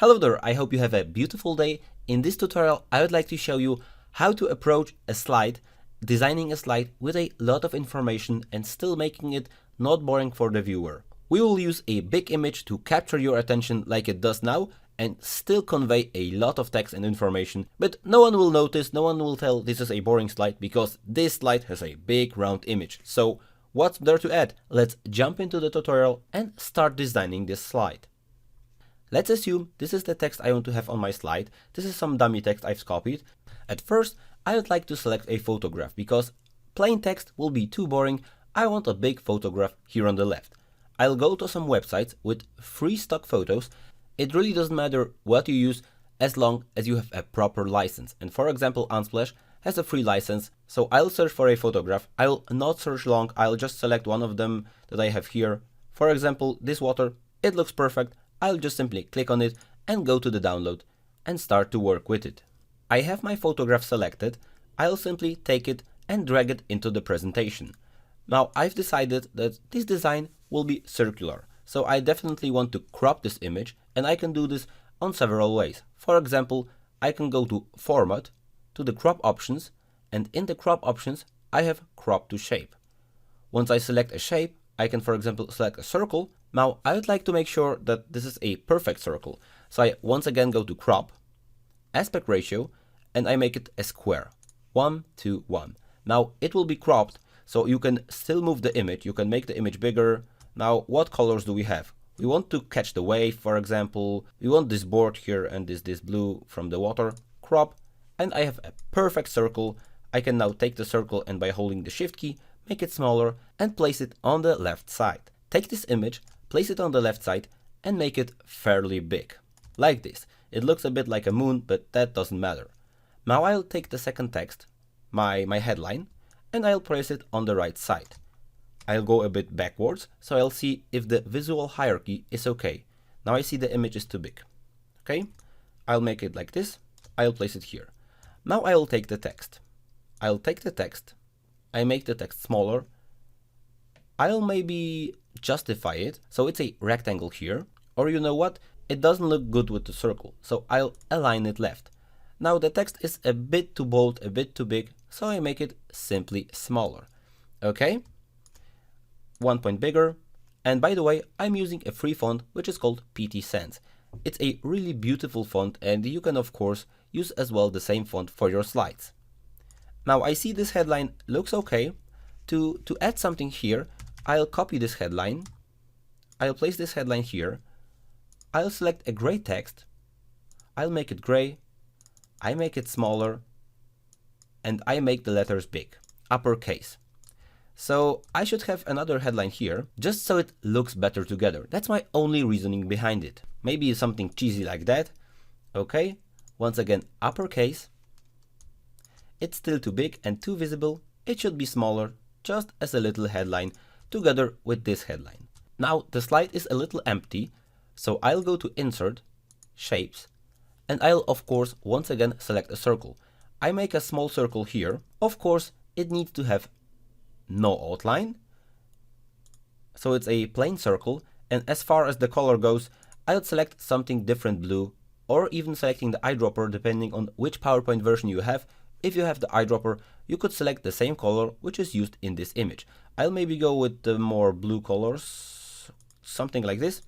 Hello there, I hope you have a beautiful day. In this tutorial, I would like to show you how to approach a slide, designing a slide with a lot of information and still making it not boring for the viewer. We will use a big image to capture your attention like it does now and still convey a lot of text and information, but no one will notice, no one will tell this is a boring slide because this slide has a big round image. So what's there to add? Let's jump into the tutorial and start designing this slide. Let's assume this is the text I want to have on my slide. This is some dummy text I've copied. At first, I would like to select a photograph because plain text will be too boring. I want a big photograph here on the left. I'll go to some websites with free stock photos. It really doesn't matter what you use as long as you have a proper license. And for example, Unsplash has a free license. So I'll search for a photograph. I'll not search long. I'll just select one of them that I have here. For example, this water, it looks perfect. I'll just simply click on it and go to the download and start to work with it. I have my photograph selected. I'll simply take it and drag it into the presentation. Now I've decided that this design will be circular. So I definitely want to crop this image and I can do this on several ways. For example, I can go to Format, to the crop options, and in the crop options, I have crop to shape. Once I select a shape, I can, for example, select a circle. Now, I would like to make sure that this is a perfect circle. So I once again go to crop, aspect ratio, and I make it a square, 1:1. Now, it will be cropped, so you can still move the image. You can make the image bigger. Now, what colors do we have? We want to catch the wave, for example. We want this board here and this blue from the water. Crop, and I have a perfect circle. I can now take the circle and by holding the shift key, make it smaller and place it on the left side. Take this image, place it on the left side and make it fairly big. Like this. It looks a bit like a moon, but that doesn't matter. Now I'll take the second text, my headline, and I'll place it on the right side. I'll go a bit backwards, so I'll see if the visual hierarchy is okay. Now I see the image is too big. Okay, I'll make it like this. I'll place it here. Now I'll take the text. I'll take the text. I make the text smaller. I'll maybe justify it, so it's a rectangle here, or you know what, it doesn't look good with the circle, so I'll align it left. Now the text is a bit too bold, a bit too big, so I make it simply smaller. Okay, 1 point bigger, and by the way, I'm using a free font which is called PT Sans. It's a really beautiful font and you can of course use as well the same font for your slides. Now I see this headline looks okay. To add something here, I'll copy this headline. I'll place this headline here. I'll select a gray text. I'll make it gray. I make it smaller. And I make the letters big, uppercase. So I should have another headline here, just so it looks better together. That's my only reasoning behind it. Maybe something cheesy like that. Okay, once again, uppercase. It's still too big and too visible. It should be smaller, just as a little headline together with this headline. Now the slide is a little empty, so I'll go to Insert, Shapes, and I'll of course once again select a circle. I make a small circle here. Of course, it needs to have no outline, so it's a plain circle, and as far as the color goes, I'll select something different blue, or even selecting the eyedropper depending on which PowerPoint version you have. If you have the eyedropper, you could select the same color which is used in this image. I'll maybe go with the more blue colors, something like this.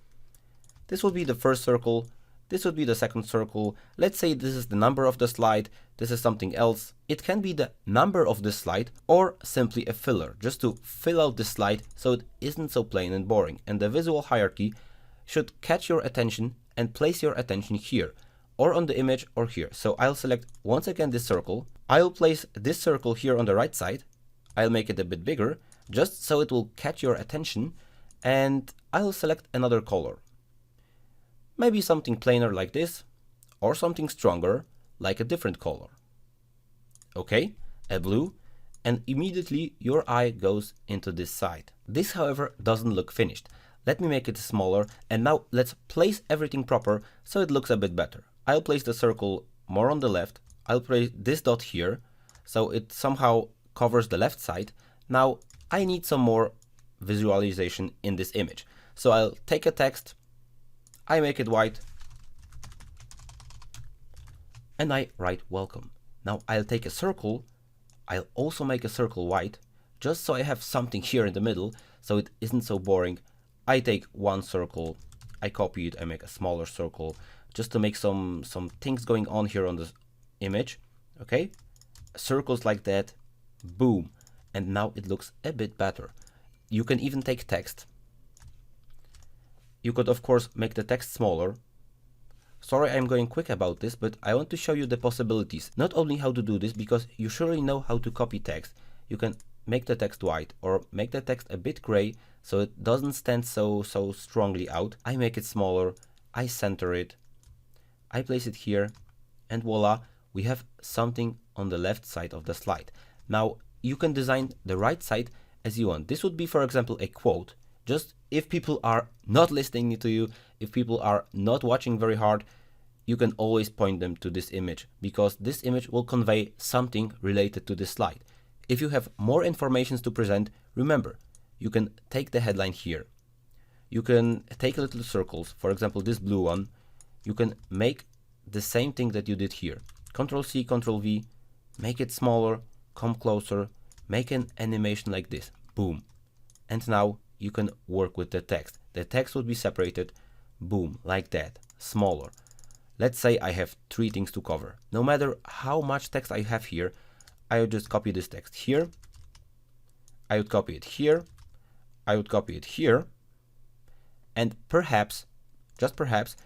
This will be the first circle, this would be the second circle. Let's say this is the number of the slide, this is something else. It can be the number of the slide or simply a filler, just to fill out the slide so it isn't so plain and boring. And the visual hierarchy should catch your attention and place your attention here, or on the image or here. So I'll select once again this circle. I'll place this circle here on the right side. I'll make it a bit bigger, just so it will catch your attention, and I'll select another color. Maybe something plainer like this, or something stronger, like a different color. Okay, a blue, and immediately your eye goes into this side. This, however, doesn't look finished. Let me make it smaller, and now let's place everything proper so it looks a bit better. I'll place the circle more on the left. I'll place this dot here, so it somehow covers the left side. Now I need some more visualization in this image. So I'll take a text, I make it white, and I write welcome. Now I'll take a circle. I'll also make a circle white, just so I have something here in the middle, so it isn't so boring. I take one circle, I copy it, I make a smaller circle, just to make some things going on here on this image, okay? Circles like that, boom, and now it looks a bit better. You can even take text. You could of course make the text smaller. Sorry, I'm going quick about this, but I want to show you the possibilities. Not only how to do this, because you surely know how to copy text. You can make the text white or make the text a bit gray so it doesn't stand so strongly out. I make it smaller, I center it, I place it here, and voila, we have something on the left side of the slide. Now, you can design the right side as you want. This would be, for example, a quote. Just if people are not listening to you, if people are not watching very hard, you can always point them to this image, because this image will convey something related to this slide. If you have more information to present, remember, you can take the headline here. You can take little circles, for example, this blue one. You can make the same thing that you did here. Ctrl C, Ctrl V, make it smaller, come closer, make an animation like this, boom. And now you can work with the text. The text would be separated, boom, like that, smaller. Let's say I have 3 things to cover. No matter how much text I have here, I would just copy this text here, I would copy it here, I would copy it here, and perhaps, just perhaps,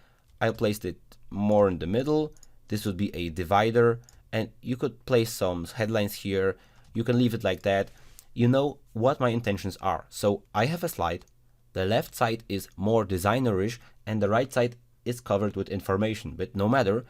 I'll place it more in the middle. This would be a divider, and you could place some headlines here. You can leave it like that. You know what my intentions are. So I have a slide. The left side is more designerish and the right side is covered with information. But no matter,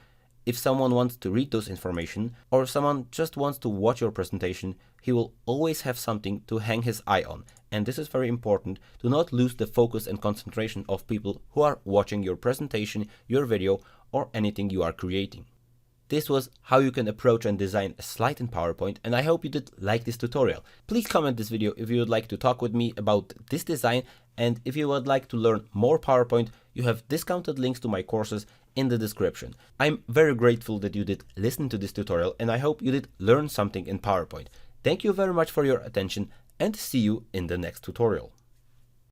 if someone wants to read those information or someone just wants to watch your presentation, he will always have something to hang his eye on. And this is very important, to not lose the focus and concentration of people who are watching your presentation, your video, or anything you are creating. This was how you can approach and design a slide in PowerPoint, and I hope you did like this tutorial. Please comment this video if you would like to talk with me about this design, and if you would like to learn more PowerPoint, you have discounted links to my courses in the description. I'm very grateful that you did listen to this tutorial, and I hope you did learn something in PowerPoint. Thank you very much for your attention, and see you in the next tutorial.